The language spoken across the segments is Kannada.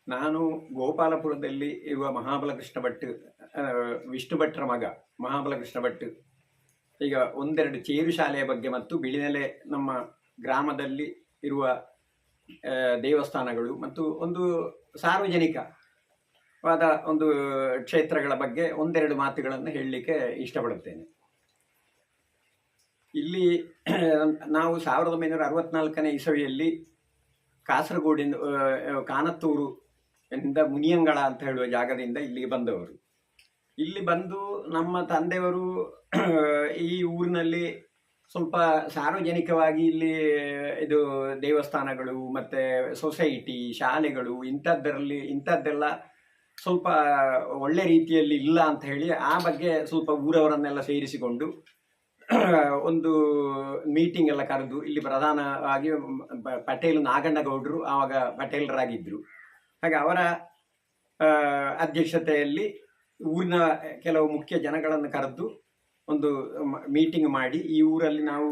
ನಾನು ಗೋಪಾಲಪುರದಲ್ಲಿ ಇರುವ ಮಹಾಬಲಕೃಷ್ಣ ಭಟ್, ವಿಷ್ಣು ಭಟ್ರ ಮಗ ಮಹಾಬಲಕೃಷ್ಣ ಭಟ್ ಈಗ ಒಂದೆರಡು ಚೇರು ಶಾಲೆಯ ಬಗ್ಗೆ ಮತ್ತು ಬಿಳಿನೆಲೆ ನಮ್ಮ ಗ್ರಾಮದಲ್ಲಿ ಇರುವ ದೇವಸ್ಥಾನಗಳು ಮತ್ತು ಒಂದು ಸಾರ್ವಜನಿಕವಾದ ಒಂದು ಕ್ಷೇತ್ರಗಳ ಬಗ್ಗೆ ಒಂದೆರಡು ಮಾತುಗಳನ್ನು ಹೇಳಲಿಕ್ಕೆ ಇಷ್ಟಪಡುತ್ತೇನೆ. ಇಲ್ಲಿ ನಾವು 1964ನೇ ಇಸವಿಯಲ್ಲಿ ಕಾಸರಗೋಡಿಂದ ಕಾನತ್ತೂರು ಇಂದ ಮುನಿಯಂಗಳ ಅಂತ ಹೇಳುವ ಜಾಗದಿಂದ ಇಲ್ಲಿಗೆ ಬಂದವರು. ಇಲ್ಲಿ ಬಂದು ನಮ್ಮ ತಂದೆಯವರು ಈ ಊರಿನಲ್ಲಿ ಸ್ವಲ್ಪ ಸಾರ್ವಜನಿಕವಾಗಿ ಇಲ್ಲಿ ಇದು ದೇವಸ್ಥಾನಗಳು ಮತ್ತು ಸೊಸೈಟಿ, ಶಾಲೆಗಳು ಇಂಥದ್ದೆಲ್ಲ ಸ್ವಲ್ಪ ಒಳ್ಳೆ ರೀತಿಯಲ್ಲಿ ಇಲ್ಲ ಅಂತ ಹೇಳಿ ಆ ಬಗ್ಗೆ ಸ್ವಲ್ಪ ಊರವರನ್ನೆಲ್ಲ ಸೇರಿಸಿಕೊಂಡು ಒಂದು ಮೀಟಿಂಗ್ ಎಲ್ಲ ಕರೆದು ಇಲ್ಲಿ ಪ್ರಧಾನವಾಗಿ ಪಟೇಲ್ ನಾಗಣ್ಣಗೌಡರು ಆವಾಗ ಪಟೇಲರಾಗಿದ್ದರು. ಹಾಗೆ ಅವರ ಅಧ್ಯಕ್ಷತೆಯಲ್ಲಿ ಊರಿನ ಕೆಲವು ಮುಖ್ಯ ಜನಗಳನ್ನು ಕರೆದು ಒಂದು ಮೀಟಿಂಗ್ ಮಾಡಿ ಈ ಊರಲ್ಲಿ ನಾವು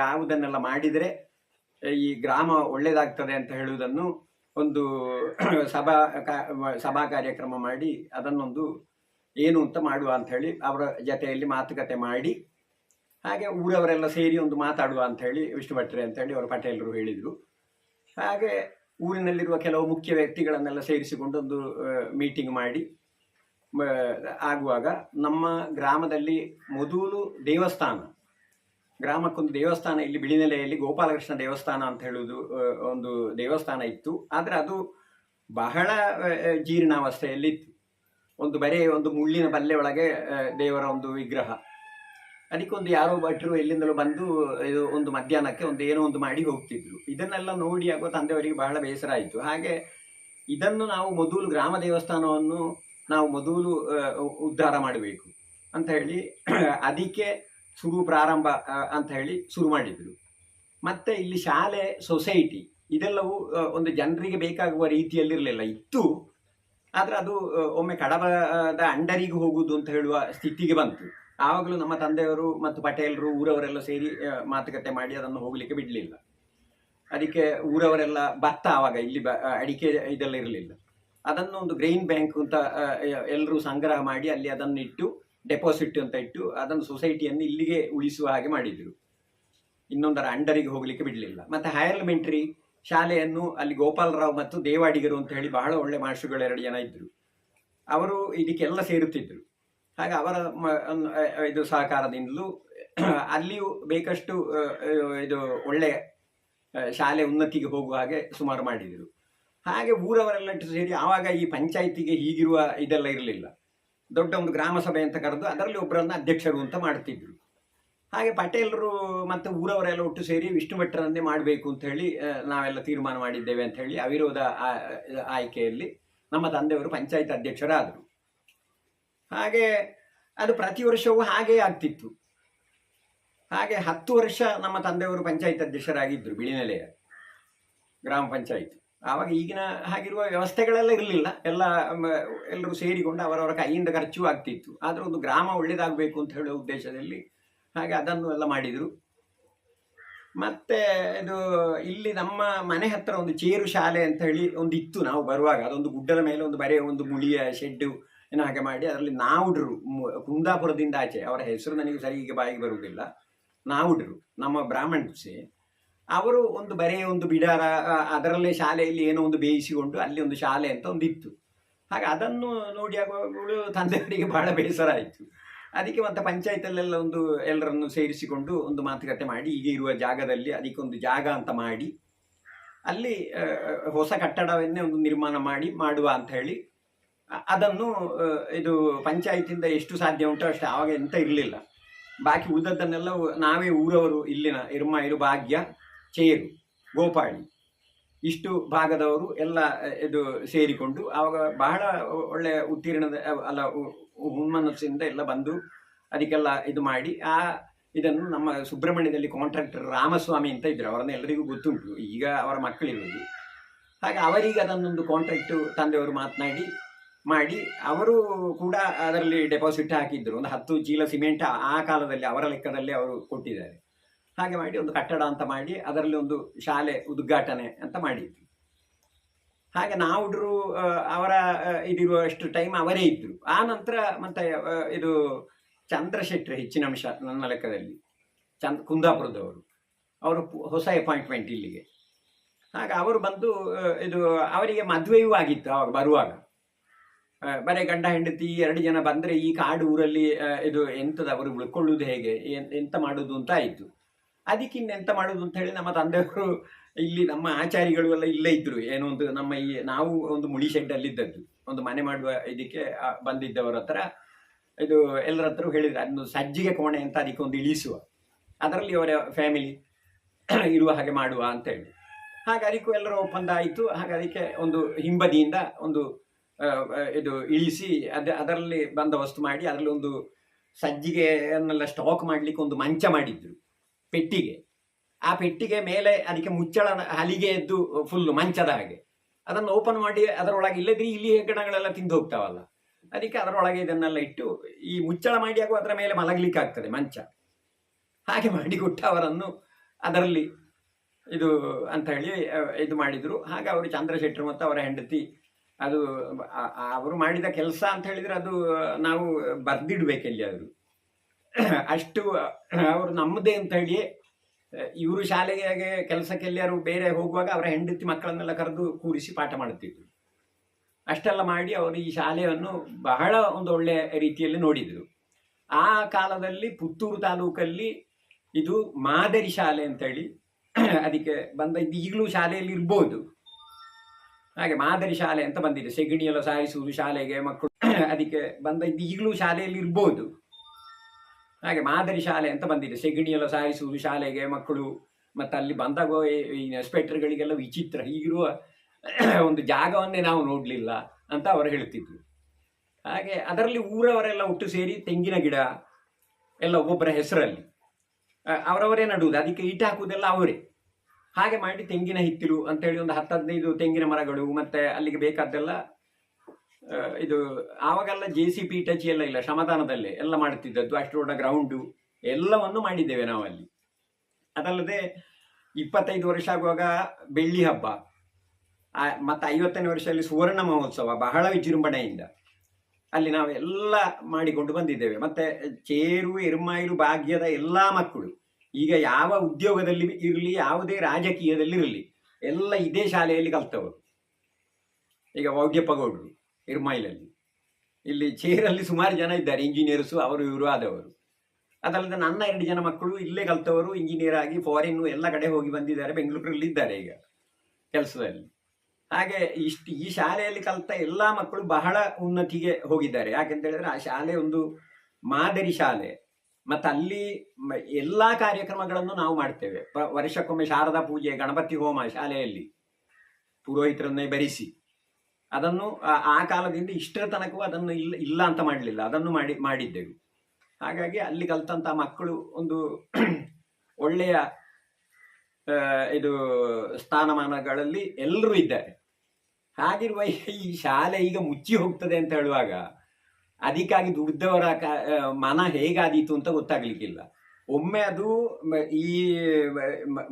ಯಾವುದನ್ನೆಲ್ಲ ಮಾಡಿದರೆ ಈ ಗ್ರಾಮ ಒಳ್ಳೆಯದಾಗ್ತದೆ ಅಂತ ಹೇಳುವುದನ್ನು ಒಂದು ಸಭಾ ಕಾರ್ಯಕ್ರಮ ಮಾಡಿ ಅದನ್ನೊಂದು ಏನು ಅಂತ ಮಾಡುವ ಅಂತ ಹೇಳಿ ಅವರ ಜೊತೆಯಲ್ಲಿ ಮಾತುಕತೆ ಮಾಡಿ ಹಾಗೆ ಊರವರೆಲ್ಲ ಸೇರಿ ಒಂದು ಮಾತಾಡುವ ಅಂತ ಹೇಳಿ ವಿಷ್ಣು ಭಟ್ರೆ ಅಂತ ಹೇಳಿ ಅವರು ಪಟೇಲರು ಹೇಳಿದರು. ಹಾಗೆ ಊರಿನಲ್ಲಿರುವ ಕೆಲವು ಮುಖ್ಯ ವ್ಯಕ್ತಿಗಳನ್ನೆಲ್ಲ ಸೇರಿಸಿಕೊಂಡು ಒಂದು ಮೀಟಿಂಗ್ ಮಾಡಿ ಆಗುವಾಗ ನಮ್ಮ ಗ್ರಾಮದಲ್ಲಿ ಮೊದಲು ಗ್ರಾಮಕ್ಕೊಂದು ದೇವಸ್ಥಾನ ಇಲ್ಲಿ ಬಿಳಿನೆಲೆಯಲ್ಲಿ ಗೋಪಾಲಕೃಷ್ಣ ದೇವಸ್ಥಾನ ಅಂತ ಹೇಳುವುದು ಒಂದು ದೇವಸ್ಥಾನ ಇತ್ತು. ಆದರೆ ಅದು ಬಹಳ ಜೀರ್ಣಾವಸ್ಥೆಯಲ್ಲಿತ್ತು. ಬರೀ ಒಂದು ಮುಳ್ಳಿನ ಬಲ್ಲೆ ಒಳಗೆ ದೇವರ ಒಂದು ವಿಗ್ರಹ. ಅದಕ್ಕೊಂದು ಯಾರೋ ಭಟ್ರು ಎಲ್ಲಿಂದಲೂ ಬಂದು ಇದು ಒಂದು ಮಧ್ಯಾಹ್ನಕ್ಕೆ ಏನೋ ಒಂದು ಮಾಡಿ ಹೋಗ್ತಿದ್ರು. ಇದನ್ನೆಲ್ಲ ನೋಡಿ ಆಗುವ ತಂದೆಯವರಿಗೆ ಬಹಳ ಬೇಸರ ಆಯಿತು. ಹಾಗೆ ಇದನ್ನು ನಾವು ಮೊದಲು ಗ್ರಾಮ ದೇವಸ್ಥಾನವನ್ನು ನಾವು ಮೊದಲು ಉದ್ಧಾರ ಮಾಡಬೇಕು ಅಂತ ಹೇಳಿ ಅದಕ್ಕೆ ಪ್ರಾರಂಭ ಅಂತ ಹೇಳಿ ಶುರು ಮಾಡಿದರು. ಮತ್ತು ಇಲ್ಲಿ ಶಾಲೆ, ಸೊಸೈಟಿ ಇದೆಲ್ಲವೂ ಒಂದು ಜನರಿಗೆ ಬೇಕಾಗುವ ರೀತಿಯಲ್ಲಿರಲಿಲ್ಲ, ಇತ್ತು. ಆದರೆ ಅದು ಒಮ್ಮೆ ಕಡಬದ ಅಂಡರಿಗೆ ಹೋಗುವುದು ಅಂತ ಹೇಳುವ ಸ್ಥಿತಿಗೆ ಬಂತು. ಆವಾಗಲೂ ನಮ್ಮ ತಂದೆಯವರು ಮತ್ತು ಪಟೇಲರು ಊರವರೆಲ್ಲ ಸೇರಿ ಮಾತುಕತೆ ಮಾಡಿ ಅದನ್ನು ಹೋಗಲಿಕ್ಕೆ ಬಿಡಲಿಲ್ಲ. ಅದಕ್ಕೆ ಊರವರೆಲ್ಲ ಭತ್ತ ಆವಾಗ ಇಲ್ಲಿ ಅಡಿಕೆ ಇದೆಲ್ಲ ಇರಲಿಲ್ಲ. ಅದನ್ನು ಒಂದು ಗ್ರೈನ್ ಬ್ಯಾಂಕ್ ಅಂತ ಎಲ್ಲರೂ ಸಂಗ್ರಹ ಮಾಡಿ ಅಲ್ಲಿ ಅದನ್ನು ಇಟ್ಟು ಡೆಪಾಸಿಟ್ ಅಂತ ಇಟ್ಟು ಅದನ್ನು ಸೊಸೈಟಿಯನ್ನು ಇಲ್ಲಿಗೆ ಉಳಿಸುವ ಹಾಗೆ ಮಾಡಿದರು. ಇನ್ನೊಂದರ ಅಂಡರಿಗೆ ಹೋಗಲಿಕ್ಕೆ ಬಿಡಲಿಲ್ಲ. ಮತ್ತು ಹೈಯರ್ ಎಲಿಮೆಂಟರಿ ಶಾಲೆಯನ್ನು ಅಲ್ಲಿ ಗೋಪಾಲರಾವ್ ಮತ್ತು ದೇವಾಡಿಗರು ಅಂತ ಹೇಳಿ ಬಹಳ ಒಳ್ಳೆ ಮಾಸ್ಟರ್ಗಳು 2 ಜನ ಇದ್ದರು. ಅವರು ಇದಕ್ಕೆಲ್ಲ ಸೇರುತ್ತಿದ್ದರು. ಹಾಗೆ ಅವರ ಇದು ಸಹಕಾರದಿಂದಲೂ ಅಲ್ಲಿಯೂ ಬೇಕಷ್ಟು ಇದು ಒಳ್ಳೆಯ ಶಾಲೆ ಉನ್ನತಿಗೆ ಹೋಗುವ ಹಾಗೆ ಸುಮಾರು ಮಾಡಿದರು. ಹಾಗೆ ಊರವರೆಲ್ಲ ಸೇರಿ ಆವಾಗ ಈ ಪಂಚಾಯಿತಿಗೆ ಹೀಗಿರುವ ಇದೆಲ್ಲ ಇರಲಿಲ್ಲ. ದೊಡ್ಡ ಒಂದು ಗ್ರಾಮ ಸಭೆ ಅಂತ ಕರೆದು ಅದರಲ್ಲಿ ಒಬ್ಬರನ್ನು ಅಧ್ಯಕ್ಷರು ಅಂತ ಮಾಡ್ತಿದ್ರು. ಹಾಗೆ ಪಟೇಲರು ಮತ್ತು ಊರವರೆಲ್ಲ ಒಟ್ಟು ಸೇರಿ ವಿಷ್ಣು ಭಟ್ರನ್ನೇ ಮಾಡಬೇಕು ಅಂತ ಹೇಳಿ ನಾವೆಲ್ಲ ತೀರ್ಮಾನ ಮಾಡಿದ್ದೇವೆ ಅಂತ ಹೇಳಿ ಅವಿರೋಧ ಆಯ್ಕೆಯಲ್ಲಿ ನಮ್ಮ ತಂದೆಯವರು ಪಂಚಾಯತ್ ಅಧ್ಯಕ್ಷರಾದರು. ಹಾಗೆ ಅದು ಪ್ರತಿ ವರ್ಷವೂ ಹಾಗೇ ಆಗ್ತಿತ್ತು. ಹಾಗೆ 10 ವರ್ಷ ನಮ್ಮ ತಂದೆಯವರು ಪಂಚಾಯತ್ ಅಧ್ಯಕ್ಷರಾಗಿದ್ದರು ಬಿಳಿನೆಲೆಯ ಗ್ರಾಮ ಪಂಚಾಯತ್. ಆವಾಗ ಈಗಿನ ಹಾಗಿರುವ ವ್ಯವಸ್ಥೆಗಳೆಲ್ಲ ಇರಲಿಲ್ಲ. ಎಲ್ಲರೂ ಸೇರಿಕೊಂಡು ಅವರವರ ಕೈಯಿಂದ ಖರ್ಚು ಆಗ್ತಿತ್ತು. ಆದರೆ ಒಂದು ಗ್ರಾಮ ಒಳ್ಳೆಯದಾಗಬೇಕು ಅಂತ ಹೇಳೋ ಉದ್ದೇಶದಲ್ಲಿ ಹಾಗೆ ಅದನ್ನು ಎಲ್ಲ ಮಾಡಿದರು. ಮತ್ತು ಇದು ಇಲ್ಲಿ ನಮ್ಮ ಮನೆ ಹತ್ತಿರ ಒಂದು ಚೇರು ಶಾಲೆ ಅಂತ ಹೇಳಿ ಒಂದು ಇತ್ತು. ನಾವು ಬರುವಾಗ ಅದೊಂದು ಗುಡ್ಡದ ಮೇಲೆ ಒಂದು ಮುಳಿಯ ಶೆಡ್ಡು ಏನೋ ಹಾಗೆ ಮಾಡಿ ಅದರಲ್ಲಿ ನಾವುಡ್ರು ಕುಂದಾಪುರದಿಂದ ಆಚೆ, ಅವರ ಹೆಸರು ನನಗೆ ಸರಿಗೆ ಬಾಯಿಗೆ ಬರುವುದಿಲ್ಲ, ನಾವುಡ್ರು ನಮ್ಮ ಬ್ರಾಹ್ಮಣ್ಸೆ, ಅವರು ಒಂದು ಬಿಡಾರ ಅದರಲ್ಲೇ ಶಾಲೆಯಲ್ಲಿ ಏನೋ ಒಂದು ಬೇಯಿಸಿಕೊಂಡು ಅಲ್ಲಿ ಒಂದು ಶಾಲೆ ಅಂತ ಒಂದು ಇತ್ತು. ಹಾಗೆ ಅದನ್ನು ನೋಡಿ ಆಗುವಾಗಲೂ ತಂದೆಯವರಿಗೆ ಬಹಳ ಬೇಸರ ಆಯಿತು. ಅದಕ್ಕೆ ಮತ್ತೆ ಪಂಚಾಯತಲ್ಲೆಲ್ಲ ಎಲ್ಲರನ್ನು ಸೇರಿಸಿಕೊಂಡು ಒಂದು ಮಾತುಕತೆ ಮಾಡಿ ಈಗ ಇರುವ ಜಾಗದಲ್ಲಿ ಅದಕ್ಕೊಂದು ಜಾಗ ಅಂತ ಮಾಡಿ ಅಲ್ಲಿ ಹೊಸ ಕಟ್ಟಡವನ್ನೇ ಒಂದು ನಿರ್ಮಾಣ ಮಾಡುವ ಅಂತ ಹೇಳಿ ಅದನ್ನು ಇದು ಪಂಚಾಯತಿಂದ ಎಷ್ಟು ಸಾಧ್ಯ ಉಂಟು ಅಷ್ಟೇ. ಆವಾಗ ಎಂತ ಇರಲಿಲ್ಲ. ಬಾಕಿ ಉಳಿದದ್ದನ್ನೆಲ್ಲ ನಾವೇ ಊರವರು, ಇಲ್ಲಿನ ಇರು ಭಾಗ್ಯ, ಚೇರು, ಗೋಪಾಳಿ ಇಷ್ಟು ಭಾಗದವರು ಎಲ್ಲ ಇದು ಸೇರಿಕೊಂಡು ಆವಾಗ ಬಹಳ ಒಳ್ಳೆಯ ಹುಮ್ಮನಸ್ಸಿಂದ ಎಲ್ಲ ಬಂದು ಅದಕ್ಕೆಲ್ಲ ಇದು ಮಾಡಿ ಇದನ್ನು ನಮ್ಮ ಸುಬ್ರಹ್ಮಣ್ಯದಲ್ಲಿ ಕಾಂಟ್ರಾಕ್ಟರ್ ರಾಮಸ್ವಾಮಿ ಅಂತ ಇದ್ರು. ಅವರನ್ನು ಎಲ್ಲರಿಗೂ ಗೊತ್ತುಂಟು, ಈಗ ಅವರ ಮಕ್ಕಳಿರೋದು. ಹಾಗೆ ಅವರಿಗೆ ಅದನ್ನೊಂದು ಕಾಂಟ್ರಾಕ್ಟು ತಂದೆಯವರು ಮಾತನಾಡಿ ಮಾಡಿ ಅವರು ಕೂಡ ಅದರಲ್ಲಿ ಡೆಪಾಸಿಟ್ ಹಾಕಿದ್ರು. ಒಂದು 10 ಚೀಲ ಸಿಮೆಂಟ್ ಆ ಕಾಲದಲ್ಲಿ ಅವರ ಲೆಕ್ಕದಲ್ಲಿ ಅವರು ಕೊಟ್ಟಿದ್ದಾರೆ. ಹಾಗೆ ಮಾಡಿ ಒಂದು ಕಟ್ಟಡ ಅಂತ ಮಾಡಿ ಅದರಲ್ಲಿ ಒಂದು ಶಾಲೆ ಉದ್ಘಾಟನೆ ಅಂತ ಮಾಡಿದ್ವಿ. ಹಾಗೆ ನಾವುಡ್ರು ಅವರ ಇದಿರುವಷ್ಟು ಟೈಮ್ ಅವರೇ ಇದ್ದರು. ಆ ನಂತರ ಮತ್ತೆ ಇದು ಚಂದ್ರಶೆಟ್ಟರ್ ಹೆಚ್ಚಿನ ಅಂಶ ನನ್ನ ಲೆಕ್ಕದಲ್ಲಿ, ಕುಂದಾಪುರದವರು, ಅವರು ಹೊಸ ಅಪಾಯಿಂಟ್ಮೆಂಟ್ ಇಲ್ಲಿಗೆ. ಹಾಗೆ ಅವರು ಬಂದು ಇದು ಅವರಿಗೆ ಮದುವೆಯೂ ಆಗಿತ್ತು ಆವಾಗ ಬರುವಾಗ. ಬರೀ ಗಂಡ ಹೆಂಡತಿ 2 ಜನ ಬಂದರೆ ಈ ಕಾಡು ಊರಲ್ಲಿ ಇದು ಎಂಥದ್ದು ಅವರು ಉಳ್ಕೊಳ್ಳುವುದು ಹೇಗೆ, ಎಂತ ಮಾಡೋದು ಅಂತ ಆಯಿತು. ಅದಕ್ಕೆ ಇನ್ನೆಂತ ಮಾಡೋದು ಅಂತ ಹೇಳಿ ನಮ್ಮ ತಂದೆಯವರು ಇಲ್ಲಿ ನಮ್ಮ ಆಚಾರಿಗಳು ಎಲ್ಲ ಇಲ್ಲೇ ಇದ್ದರು. ಏನೋ ಒಂದು ನಮ್ಮ ಈ ನಾವು ಒಂದು ಮುಳಿ ಶೆಡ್ಡಲ್ಲಿದ್ದದ್ದು, ಒಂದು ಮನೆ ಮಾಡುವ ಇದಕ್ಕೆ ಬಂದಿದ್ದವರ ಹತ್ರ ಇದು ಎಲ್ಲರ ಹತ್ರ ಹೇಳಿದ್ರು ಅದನ್ನು ಸಜ್ಜಿಗೆ ಕೋಣೆ ಅಂತ ಅದಕ್ಕೆ ಒಂದು ಇಳಿಸುವ, ಅದರಲ್ಲಿ ಅವರ ಫ್ಯಾಮಿಲಿ ಇರುವ ಹಾಗೆ ಮಾಡುವ ಅಂತ ಹೇಳಿ. ಹಾಗೆ ಅದಕ್ಕೂ ಎಲ್ಲರ ಒಪ್ಪಂದ ಆಯಿತು. ಹಾಗೆ ಅದಕ್ಕೆ ಒಂದು ಹಿಂಬದಿಯಿಂದ ಒಂದು ಇದು ಇಳಿಸಿ ಅದರಲ್ಲಿ ಬಂದೋಬಸ್ತು ಮಾಡಿ ಅದರಲ್ಲಿ ಒಂದು ಸಜ್ಜಿಗೆಯನ್ನೆಲ್ಲ ಸ್ಟಾಕ್ ಮಾಡಲಿಕ್ಕೆ ಒಂದು ಮಂಚ ಮಾಡಿದ್ರು ಪೆಟ್ಟಿಗೆ. ಆ ಪೆಟ್ಟಿಗೆ ಮೇಲೆ ಅದಕ್ಕೆ ಮುಚ್ಚಳ ಹಲಿಗೆಯದ್ದು ಫುಲ್ಲು ಮಂಚದ ಹಾಗೆ, ಅದನ್ನು ಓಪನ್ ಮಾಡಿ ಅದರೊಳಗೆ ಇಲ್ಲದ್ರೆ ಇಲ್ಲಿ ಹೆಗ್ಗಣಗಳೆಲ್ಲ ತಿಂದು ಹೋಗ್ತಾವಲ್ಲ, ಅದಕ್ಕೆ ಅದರೊಳಗೆ ಇದನ್ನೆಲ್ಲ ಇಟ್ಟು ಈ ಮುಚ್ಚಳ ಮಾಡಿ ಹಾಗೂ ಅದರ ಮೇಲೆ ಮಲಗಲಿಕ್ಕೆ ಆಗ್ತದೆ ಮಂಚ. ಹಾಗೆ ಮಾಡಿಕೊಟ್ಟು ಅವರನ್ನು ಅದರಲ್ಲಿ ಇದು ಅಂತ ಹೇಳಿ ಇದು ಮಾಡಿದರು. ಹಾಗೆ ಅವರು ಚಂದ್ರಶೆಟ್ಟರು ಮತ್ತು ಅವರ ಹೆಂಡತಿ, ಅದು ಅವರು ಮಾಡಿದ ಕೆಲಸ ಅಂತ ಹೇಳಿದರೆ ಅದು ನಾವು ಬರ್ದಿಡ್ಬೇಕೆಲ್ಲಿ ಆದರು ಅಷ್ಟು ಅವರು ನಮ್ಮದೇ ಅಂತ ಹೇಳಿಯೇ. ಇವರು ಶಾಲೆಗೆ ಕೆಲಸಕ್ಕೆ ಎಲ್ಲರೂ ಬೇರೆ ಹೋಗುವಾಗ ಅವರ ಹೆಂಡತಿ ಮಕ್ಕಳನ್ನೆಲ್ಲ ಕರೆದು ಕೂರಿಸಿ ಪಾಠ ಮಾಡುತ್ತಿದ್ದರು. ಅಷ್ಟೆಲ್ಲ ಮಾಡಿ ಅವರು ಈ ಶಾಲೆಯನ್ನು ಬಹಳ ಒಂದು ಒಳ್ಳೆಯ ರೀತಿಯಲ್ಲಿ ನೋಡಿದರು. ಆ ಕಾಲದಲ್ಲಿ ಪುತ್ತೂರು ತಾಲೂಕಲ್ಲಿ ಇದು ಮಾದರಿ ಶಾಲೆ ಅಂತೇಳಿ ಅದಕ್ಕೆ ಬಂದ, ಇದು ಈಗಲೂ ಶಾಲೆಯಲ್ಲಿ ಇರ್ಬೋದು. ಹಾಗೆ ಮಾದರಿ ಶಾಲೆ ಅಂತ ಬಂದಿದೆ, ಸೆಗಣಿಯೆಲ್ಲ ಸಾಯಿಸುವುದು ಶಾಲೆಗೆ ಮಕ್ಕಳು, ಅದಕ್ಕೆ ಬಂದ, ಇದು ಈಗಲೂ ಶಾಲೆಯಲ್ಲಿ ಇರ್ಬೋದು. ಹಾಗೆ ಮಾದರಿ ಶಾಲೆ ಅಂತ ಬಂದಿದೆ, ಸೆಗಣಿಯೆಲ್ಲ ಸಾಯಿಸುವುದು ಶಾಲೆಗೆ ಮಕ್ಕಳು. ಮತ್ತು ಅಲ್ಲಿ ಬಂದಾಗ ಈ ಇನ್ಸ್ಪೆಕ್ಟರ್ಗಳಿಗೆಲ್ಲ ವಿಚಿತ್ರ, ಹೀಗಿರುವ ಒಂದು ಜಾಗವನ್ನೇ ನಾವು ನೋಡಲಿಲ್ಲ ಅಂತ ಅವರು ಹೇಳ್ತಿದ್ರು. ಹಾಗೆ ಅದರಲ್ಲಿ ಊರವರೆಲ್ಲ ಒಟ್ಟು ಸೇರಿ ತೆಂಗಿನ ಗಿಡ ಎಲ್ಲ ಒಬ್ಬೊಬ್ಬರ ಹೆಸರಲ್ಲಿ ಅವರವರೇ ನಡುವುದು, ಅದಕ್ಕೆ ಈಟ ಹಾಕುವುದೆಲ್ಲ ಅವರೇ. ಹಾಗೆ ಮಾಡಿ ತೆಂಗಿನ ಹಿತ್ತಿಲು ಅಂತೇಳಿ ಒಂದು 10-15 ತೆಂಗಿನ ಮರಗಳು, ಮತ್ತು ಅಲ್ಲಿಗೆ ಬೇಕಾದ್ದೆಲ್ಲ ಇದು ಆವಾಗೆಲ್ಲ JCB ಟಚಿ ಎಲ್ಲ ಇಲ್ಲ, ಶ್ರಮದಾನದಲ್ಲೇ ಎಲ್ಲ ಮಾಡುತ್ತಿದ್ದದ್ದು. ಅಷ್ಟು ದೊಡ್ಡ ಗ್ರೌಂಡು ಎಲ್ಲವನ್ನು ಮಾಡಿದ್ದೇವೆ ನಾವಲ್ಲಿ. ಅದಲ್ಲದೆ 25 ವರ್ಷ ಆಗುವಾಗ ಬೆಳ್ಳಿ ಹಬ್ಬ, ಮತ್ತು 50ನೇ ವರ್ಷದಲ್ಲಿ ಸುವರ್ಣ ಮಹೋತ್ಸವ ಬಹಳ ವಿಜೃಂಭಣೆಯಿಂದ ಅಲ್ಲಿ ನಾವು ಎಲ್ಲ ಮಾಡಿಕೊಂಡು ಬಂದಿದ್ದೇವೆ. ಮತ್ತು ಚೇರು ಎರ್ಮಾಯಿಲು ಭಾಗ್ಯದ ಎಲ್ಲ ಮಕ್ಕಳು ಈಗ ಯಾವ ಉದ್ಯೋಗದಲ್ಲಿ ಇರಲಿ, ಯಾವುದೇ ರಾಜಕೀಯದಲ್ಲಿ ಇರಲಿ, ಎಲ್ಲ ಇದೇ ಶಾಲೆಯಲ್ಲಿ ಕಲ್ತವರು. ಈಗ ವೌಡ್ಯಪ್ಪಗೌಡರು ಇರ್ಮಾಯಿಲಲ್ಲಿ, ಇಲ್ಲಿ ಚೇರಲ್ಲಿ ಸುಮಾರು ಜನ ಇದ್ದಾರೆ, ಇಂಜಿನಿಯರ್ಸು ಅವರು ಇವರು ಆದವರು. ಅದಲ್ಲದೆ ನನ್ನ 2 ಜನ ಮಕ್ಕಳು ಇಲ್ಲೇ ಕಲ್ತವರು, ಇಂಜಿನಿಯರ್ ಆಗಿ ಫಾರಿನ್ನು ಎಲ್ಲ ಕಡೆ ಹೋಗಿ ಬಂದಿದ್ದಾರೆ, ಬೆಂಗಳೂರಲ್ಲಿ ಇದ್ದಾರೆ ಈಗ ಕೆಲಸದಲ್ಲಿ. ಹಾಗೆ ಈ ಶಾಲೆಯಲ್ಲಿ ಕಲಿತ ಎಲ್ಲ ಮಕ್ಕಳು ಬಹಳ ಉನ್ನತಿಗೆ ಹೋಗಿದ್ದಾರೆ. ಯಾಕೆಂತ ಹೇಳಿದ್ರೆ ಆ ಶಾಲೆ ಒಂದು ಮಾದರಿ ಶಾಲೆ. ಮತ್ತು ಅಲ್ಲಿ ಎಲ್ಲ ಕಾರ್ಯಕ್ರಮಗಳನ್ನು ನಾವು ಮಾಡ್ತೇವೆ. ವರ್ಷಕ್ಕೊಮ್ಮೆ ಶಾರದಾ ಪೂಜೆ, ಗಣಪತಿ ಹೋಮ ಶಾಲೆಯಲ್ಲಿ ಪುರೋಹಿತರನ್ನೇ ಬರಿಸಿ ಅದನ್ನು ಆ ಕಾಲದಿಂದ ಇಷ್ಟರ ತನಕವೂ ಅದನ್ನು ಇಲ್ಲ ಅಂತ ಮಾಡಲಿಲ್ಲ, ಅದನ್ನು ಮಾಡಿದ್ದೆವು. ಹಾಗಾಗಿ ಅಲ್ಲಿ ಕಲಿತಂಥ ಮಕ್ಕಳು ಒಂದು ಒಳ್ಳೆಯ ಇದು ಸ್ಥಾನಮಾನಗಳಲ್ಲಿ ಎಲ್ಲರೂ ಇದ್ದಾರೆ. ಹಾಗಿರುವ ಈ ಶಾಲೆ ಈಗ ಮುಚ್ಚಿ ಹೋಗ್ತದೆ ಅಂತ ಹೇಳುವಾಗ ಅದಕ್ಕಾಗಿ ದುಡ್ದವರ ಮನ ಹೇಗಾದೀತು ಅಂತ ಗೊತ್ತಾಗ್ಲಿಕ್ಕಿಲ್ಲ. ಒಮ್ಮೆ ಅದು ಈ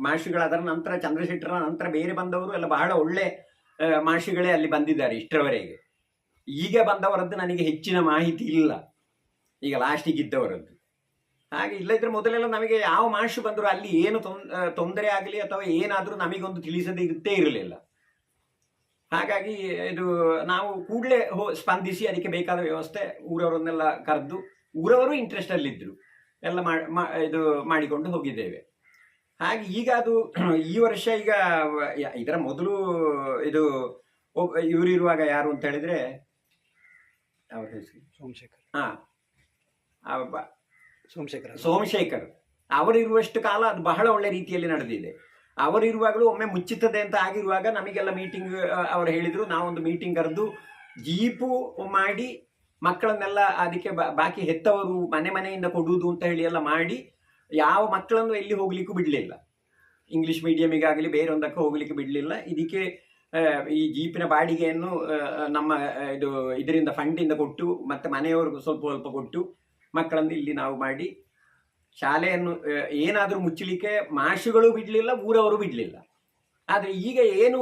ಮಾಷಿಗಳಾದ ನಂತರ, ಚಂದ್ರಶೆಟ್ಟರ ನಂತರ ಬೇರೆ ಬಂದವರು ಎಲ್ಲ ಬಹಳ ಒಳ್ಳೆ ಮಾಷಿಗಳೇ ಅಲ್ಲಿ ಬಂದಿದ್ದಾರೆ ಇಷ್ಟರವರೆಗೆ. ಈಗ ಬಂದವರದ್ದು ನನಗೆ ಹೆಚ್ಚಿನ ಮಾಹಿತಿ ಇಲ್ಲ, ಈಗ ಲಾಸ್ಟಿಗೆ ಇದ್ದವರದ್ದು. ಹಾಗೆ ಇಲ್ಲದಿದ್ರೆ ಮೊದಲೆಲ್ಲ ನಮಗೆ ಯಾವ ಮಾಷು ಬಂದರೂ ಅಲ್ಲಿ ಏನು ತೊಂದರೆ ಆಗಲಿ ಅಥವಾ ಏನಾದರೂ ನಮಗೊಂದು ತಿಳಿಸದೇ ಇರುತ್ತೇ ಇರಲಿಲ್ಲ. ಹಾಗಾಗಿ ಇದು ನಾವು ಕೂಡಲೇ ಸ್ಪಂದಿಸಿ ಅದಕ್ಕೆ ಬೇಕಾದ ವ್ಯವಸ್ಥೆ ಊರವರನ್ನೆಲ್ಲ ಕರೆದು, ಊರವರು ಇಂಟ್ರೆಸ್ಟಲ್ಲಿದ್ದರು, ಎಲ್ಲ ಇದು ಮಾಡಿಕೊಂಡು ಹೋಗಿದ್ದೇವೆ. ಹಾಗೆ ಈಗ ಅದು ಈ ವರ್ಷ ಈಗ ಇದರ ಮೊದಲು ಇದು ಇವರಿರುವಾಗ ಯಾರು ಅಂತ ಹೇಳಿದರೆ ಅವ್ರ ಹೆಸರು ಸೋಮಶೇಖರ್ ಅವರಿರುವಷ್ಟು ಕಾಲ ಅದು ಬಹಳ ಒಳ್ಳೆ ರೀತಿಯಲ್ಲಿ ನಡೆದಿದೆ. ಅವರಿರುವಾಗಲೂ ಒಮ್ಮೆ ಮುಚ್ಚುತ್ತದೆ ಅಂತ ಆಗಿರುವಾಗ ನಮಗೆಲ್ಲ ಮೀಟಿಂಗ್ ಅವರು ಹೇಳಿದರು, ನಾವೊಂದು ಮೀಟಿಂಗ್ ಕರೆದು ಜೀಪು ಮಾಡಿ ಮಕ್ಕಳನ್ನೆಲ್ಲ ಅದಕ್ಕೆ ಬಾಕಿ ಹೆತ್ತವರು ಮನೆಯಿಂದ ಕೊಡುವುದು ಅಂತ ಹೇಳಿ ಎಲ್ಲ ಮಾಡಿ ಯಾವ ಮಕ್ಕಳನ್ನು ಎಲ್ಲಿ ಹೋಗ್ಲಿಕ್ಕೂ ಬಿಡಲಿಲ್ಲ. ಇಂಗ್ಲೀಷ್ ಮೀಡಿಯಮಿಗಾಗಲಿ ಬೇರೊಂದಕ್ಕೆ ಹೋಗ್ಲಿಕ್ಕೆ ಬಿಡಲಿಲ್ಲ. ಇದಕ್ಕೆ ಈ ಜೀಪಿನ ಬಾಡಿಗೆಯನ್ನು ನಮ್ಮ ಇದರಿಂದ ಫಂಡಿಂದ ಕೊಟ್ಟು ಮತ್ತು ಮನೆಯವ್ರಿಗೂ ಸ್ವಲ್ಪ ಸ್ವಲ್ಪ ಕೊಟ್ಟು ಮಕ್ಕಳನ್ನು ಇಲ್ಲಿ ನಾವು ಮಾಡಿ ಶಾಲೆಯನ್ನು ಏನಾದರೂ ಮುಚ್ಚಲಿಕ್ಕೆ ಮಾಷಿಗಳು ಬಿಡಲಿಲ್ಲ, ಊರವರು ಬಿಡಲಿಲ್ಲ. ಆದರೆ ಈಗ ಏನು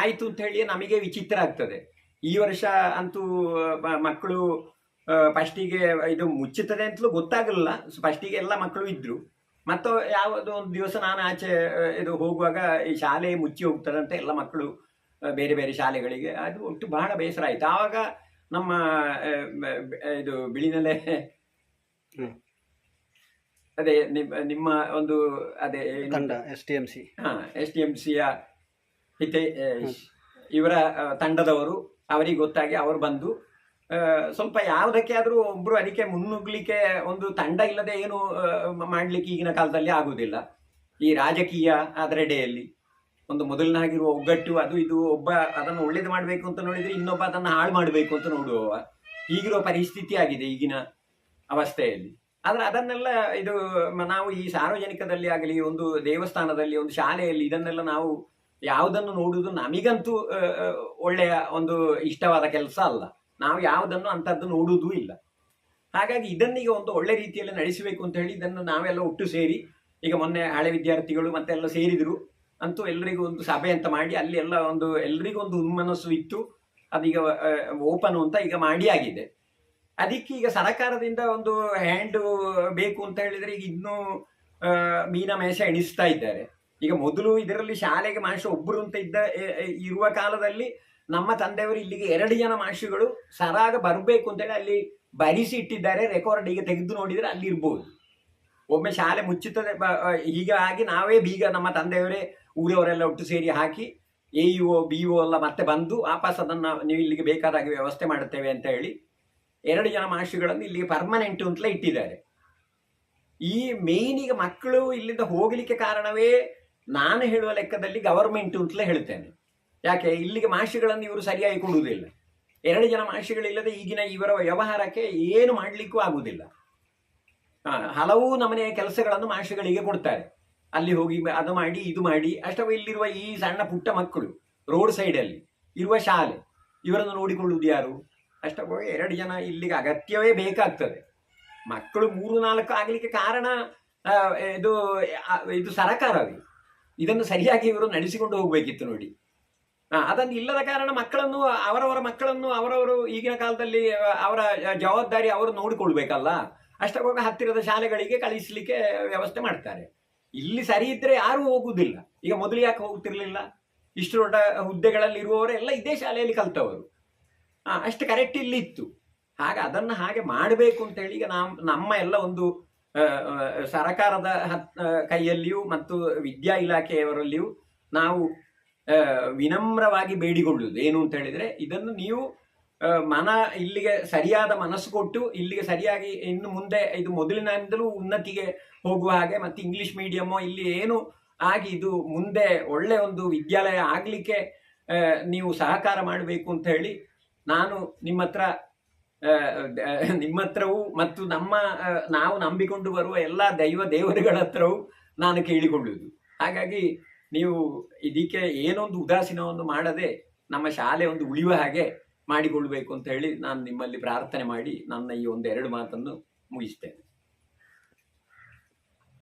ಆಯಿತು ಅಂತ ಹೇಳಿ ನಮಗೆ ವಿಚಿತ್ರ ಆಗ್ತದೆ. ಈ ವರ್ಷ ಅಂತೂ ಮಕ್ಕಳು ಫಸ್ಟಿಗೆ ಇದು ಮುಚ್ಚುತ್ತದೆ ಅಂತಲೂ ಗೊತ್ತಾಗಲಿಲ್ಲ. ಫಸ್ಟಿಗೆ ಎಲ್ಲ ಮಕ್ಕಳು ಇದ್ದರು. ಮತ್ತು ಯಾವುದೋ ಒಂದು ದಿವಸ ನಾನು ಆಚೆ ಇದು ಹೋಗುವಾಗ ಈ ಶಾಲೆ ಮುಚ್ಚಿ ಹೋಗ್ತದಂತೆ ಎಲ್ಲ ಮಕ್ಕಳು ಬೇರೆ ಬೇರೆ ಶಾಲೆಗಳಿಗೆ. ಅದು ಒಟ್ಟು ಬಹಳ ಬೇಸರ ಆಯಿತು. ಆವಾಗ ನಮ್ಮ ಇದು ಬಿಳಿನೆಲೆ ಅದೇ ನಿಮ್ಮ ಒಂದು ಅದೇ STMC STMCಯ ಹಿತೆ ಇವರ ತಂಡದವರು ಅವರಿಗೆ ಗೊತ್ತಾಗಿ ಅವರು ಬಂದು ಸ್ವಲ್ಪ ಯಾವುದಕ್ಕೆ ಆದರೂ ಒಬ್ಬರು ಅದಕ್ಕೆ ಮುನ್ನುಗ್ಲಿಕ್ಕೆ ಒಂದು ತಂಡ ಇಲ್ಲದೆ ಏನು ಮಾಡಲಿಕ್ಕೆ ಈಗಿನ ಕಾಲದಲ್ಲಿ ಆಗುವುದಿಲ್ಲ. ಈ ರಾಜಕೀಯ ಅದರೆಡೆಯಲ್ಲಿ ಒಂದು ಮೊದಲಿನಾಗಿರುವ ಒಗ್ಗಟ್ಟು ಅದು ಇದು, ಒಬ್ಬ ಅದನ್ನು ಒಳ್ಳೇದು ಮಾಡಬೇಕು ಅಂತ ನೋಡಿದರೆ ಇನ್ನೊಬ್ಬ ಅದನ್ನು ಹಾಳು ಮಾಡಬೇಕು ಅಂತ ನೋಡುವವ ಈಗಿರುವ ಪರಿಸ್ಥಿತಿ ಆಗಿದೆ ಈಗಿನ ಅವಸ್ಥೆಯಲ್ಲಿ. ಆದರೆ ಅದನ್ನೆಲ್ಲ ಇದು ನಾವು ಈ ಸಾರ್ವಜನಿಕದಲ್ಲಿ ಆಗಲಿ, ಒಂದು ದೇವಸ್ಥಾನದಲ್ಲಿ, ಒಂದು ಶಾಲೆಯಲ್ಲಿ ಇದನ್ನೆಲ್ಲ ನಾವು ಯಾವುದನ್ನು ನೋಡುವುದು ನಮಗಂತೂ ಒಳ್ಳೆಯ ಒಂದು ಇಷ್ಟವಾದ ಕೆಲಸ ಅಲ್ಲ. ನಾವು ಯಾವುದನ್ನು ಅಂಥದ್ದು ನೋಡುವುದೂ ಇಲ್ಲ. ಹಾಗಾಗಿ ಇದನ್ನೀಗ ಒಂದು ಒಳ್ಳೆ ರೀತಿಯಲ್ಲಿ ನಡೆಸಬೇಕು ಅಂತ ಹೇಳಿ ಇದನ್ನು ನಾವೆಲ್ಲ ಒಟ್ಟು ಸೇರಿ, ಈಗ ಮೊನ್ನೆ ಹಳೆ ವಿದ್ಯಾರ್ಥಿಗಳು ಮತ್ತೆಲ್ಲ ಸೇರಿದರು, ಅಂತೂ ಎಲ್ಲರಿಗೂ ಒಂದು ಸಭೆ ಅಂತ ಮಾಡಿ ಅಲ್ಲಿ ಎಲ್ಲ ಒಂದು ಎಲ್ರಿಗೂ ಒಂದು ಹುಮ್ಮನಸ್ಸು ಇತ್ತು. ಅದೀಗ ಓಪನ್ ಅಂತ ಈಗ ಮಾಡಿ ಆಗಿದೆ. ಅದಕ್ಕೆ ಈಗ ಸರ್ಕಾರದಿಂದ ಒಂದು ಹ್ಯಾಂಡ್ ಬೇಕು ಅಂತ ಹೇಳಿದರೆ ಈಗ ಇನ್ನೂ ಮೀನ ಮೇಷ ಎಣಿಸ್ತಾ ಇದ್ದಾರೆ. ಈಗ ಮೊದಲು ಇದರಲ್ಲಿ ಶಾಲೆಗೆ ಮಾಸ್ಟರ್ ಒಬ್ಬರು ಅಂತ ಇರುವ ಕಾಲದಲ್ಲಿ ನಮ್ಮ ತಂದೆಯವರು ಇಲ್ಲಿಗೆ 2 ಜನ ಮಾಸ್ಟರ್ಗಳು ಸರಾಗ ಬರಬೇಕು ಅಂತೇಳಿ ಅಲ್ಲಿ ಬರಿಸಿ ಇಟ್ಟಿದ್ದಾರೆ. ರೆಕಾರ್ಡ್ ಈಗ ತೆಗೆದು ನೋಡಿದರೆ ಅಲ್ಲಿ ಇರ್ಬೋದು. ಒಮ್ಮೆ ಶಾಲೆ ಮುಚ್ಚುತ್ತದೆ ಹೀಗಾಗಿ ನಾವೇ ಬೀಗ ನಮ್ಮ ತಂದೆಯವರೇ ಊರವರೆಲ್ಲ ಒಟ್ಟು ಸೇರಿ ಹಾಕಿ AEO BO ಎಲ್ಲ ಮತ್ತೆ ಬಂದು ವಾಪಸ್ ಅದನ್ನು ನೀವು ಇಲ್ಲಿಗೆ ಬೇಕಾದಾಗಿ ವ್ಯವಸ್ಥೆ ಮಾಡುತ್ತೇವೆ ಅಂತ ಹೇಳಿ 2 ಜನ ಮಾಸ್ಟರ್ಗಳನ್ನು ಇಲ್ಲಿಗೆ ಪರ್ಮನೆಂಟ್ ಅಂತಲೇ ಇಟ್ಟಿದ್ದಾರೆ. ಈ ಮೇಯ್ನ್ ಈಗ ಮಕ್ಕಳು ಇಲ್ಲಿಂದ ಹೋಗಲಿಕ್ಕೆ ಕಾರಣವೇ ನಾನು ಹೇಳುವ ಲೆಕ್ಕದಲ್ಲಿ ಗವರ್ಮೆಂಟ್ ಅಂತಲೇ ಹೇಳ್ತೇನೆ. ಯಾಕೆ ಇಲ್ಲಿಗೆ ಮಾಸ್ಟರ್ಗಳನ್ನು ಇವರು ಸರಿಯಾಗಿ ಕೊಡುವುದಿಲ್ಲ. 2 ಜನ ಮಾಸ್ಟರ್ಗಳಿಲ್ಲದೆ ಈಗಿನ ಇವರ ವ್ಯವಹಾರಕ್ಕೆ ಏನು ಮಾಡಲಿಕ್ಕೂ ಆಗುವುದಿಲ್ಲ. ಹಲವು ನಮನೆಯ ಕೆಲಸಗಳನ್ನು ಮಾಸ್ಟರ್ಗಳಿಗೆ ಕೊಡ್ತಾರೆ. ಅಲ್ಲಿ ಹೋಗಿ ಅದು ಮಾಡಿ ಇದು ಮಾಡಿ ಅಷ್ಟವ ಇಲ್ಲಿರುವ ಈ ಸಣ್ಣ ಪುಟ್ಟ ಮಕ್ಕಳು ರೋಡ್ ಸೈಡಲ್ಲಿ ಇರುವ ಶಾಲೆ ಇವರನ್ನು ನೋಡಿಕೊಳ್ಳುವುದು ಯಾರು? ಅಷ್ಟವ 2 ಜನ ಇಲ್ಲಿಗೆ ಅಗತ್ಯವೇ ಬೇಕಾಗ್ತದೆ. ಮಕ್ಕಳು 3-4 ಆಗಲಿಕ್ಕೆ ಕಾರಣ ಇದು ಸರಕಾರವೇ. ಇದನ್ನು ಸರಿಯಾಗಿ ಇವರು ನಡೆಸಿಕೊಂಡು ಹೋಗಬೇಕಿತ್ತು ನೋಡಿ. ಅದನ್ನು ಇಲ್ಲದ ಕಾರಣ ಮಕ್ಕಳನ್ನು ಅವರವರ ಮಕ್ಕಳನ್ನು ಅವರವರು ಈಗಿನ ಕಾಲದಲ್ಲಿ ಅವರ ಜವಾಬ್ದಾರಿ ಅವರು ನೋಡಿಕೊಳ್ಬೇಕಲ್ಲ. ಅಷ್ಟಕ್ಕೋಗ ಹತ್ತಿರದ ಶಾಲೆಗಳಿಗೆ ಕಳಿಸಲಿಕ್ಕೆ ವ್ಯವಸ್ಥೆ ಮಾಡ್ತಾರೆ. ಇಲ್ಲಿ ಸರಿ ಇದ್ದರೆ ಯಾರೂ ಹೋಗುವುದಿಲ್ಲ. ಈಗ ಮೊದಲು ಯಾಕೆ ಹೋಗ್ತಿರ್ಲಿಲ್ಲ? ಇಷ್ಟು ದೊಡ್ಡ ಹುದ್ದೆಗಳಲ್ಲಿ ಇರುವವರೆಲ್ಲ ಇದೇ ಶಾಲೆಯಲ್ಲಿ ಕಲ್ತವರು. ಅಷ್ಟು ಕರೆಕ್ಟ್ ಇಲ್ಲಿ ಇತ್ತು. ಹಾಗೆ ಅದನ್ನು ಹಾಗೆ ಮಾಡಬೇಕು ಅಂತೇಳಿ ಈಗ ನಮ್ಮ ಎಲ್ಲ ಒಂದು ಸರಕಾರದ ಕೈಯಲ್ಲಿಯೂ ಮತ್ತು ವಿದ್ಯಾ ಇಲಾಖೆಯವರಲ್ಲಿಯೂ ನಾವು ವಿನಮ್ರವಾಗಿ ಬೇಡಿಕೊಳ್ಳುವುದು ಏನು ಅಂತ ಹೇಳಿದರೆ, ಇದನ್ನು ನೀವು ಇಲ್ಲಿಗೆ ಸರಿಯಾದ ಮನಸ್ಸು ಕೊಟ್ಟು ಇಲ್ಲಿಗೆ ಸರಿಯಾಗಿ ಇನ್ನು ಮುಂದೆ ಇದು ಮೊದಲಿನಿಂದಲೂ ಉನ್ನತಿಗೆ ಹೋಗುವ ಹಾಗೆ ಮತ್ತು ಇಂಗ್ಲಿಷ್ ಮೀಡಿಯಮ್ಮು ಇಲ್ಲಿ ಏನು ಆಗಿ ಇದು ಮುಂದೆ ಒಳ್ಳೆ ಒಂದು ವಿದ್ಯಾಲಯ ಆಗಲಿಕ್ಕೆ ನೀವು ಸಹಕಾರ ಮಾಡಬೇಕು ಅಂತ ಹೇಳಿ ನಾನು ನಿಮ್ಮ ಹತ್ರವೂ ಮತ್ತು ನಾವು ನಂಬಿಕೊಂಡು ಬರುವ ಎಲ್ಲ ದೇವರುಗಳ ಹತ್ರವೂ ನಾನು ಕೇಳಿಕೊಳ್ಳುವುದು. ಹಾಗಾಗಿ ನೀವು ಇದಕ್ಕೆ ಏನೊಂದು ಉದಾಸೀನವನ್ನು ಮಾಡದೆ ನಮ್ಮ ಶಾಲೆ ಒಂದು ಉಳಿಯುವ ಹಾಗೆ ಮಾಡಿಕೊಳ್ಬೇಕು ಅಂತ ಹೇಳಿ ನಾನು ನಿಮ್ಮಲ್ಲಿ ಪ್ರಾರ್ಥನೆ ಮಾಡಿ ನನ್ನ ಈ 1-2 ಮಾತನ್ನು ಮುಗಿಸ್ತೇನೆ.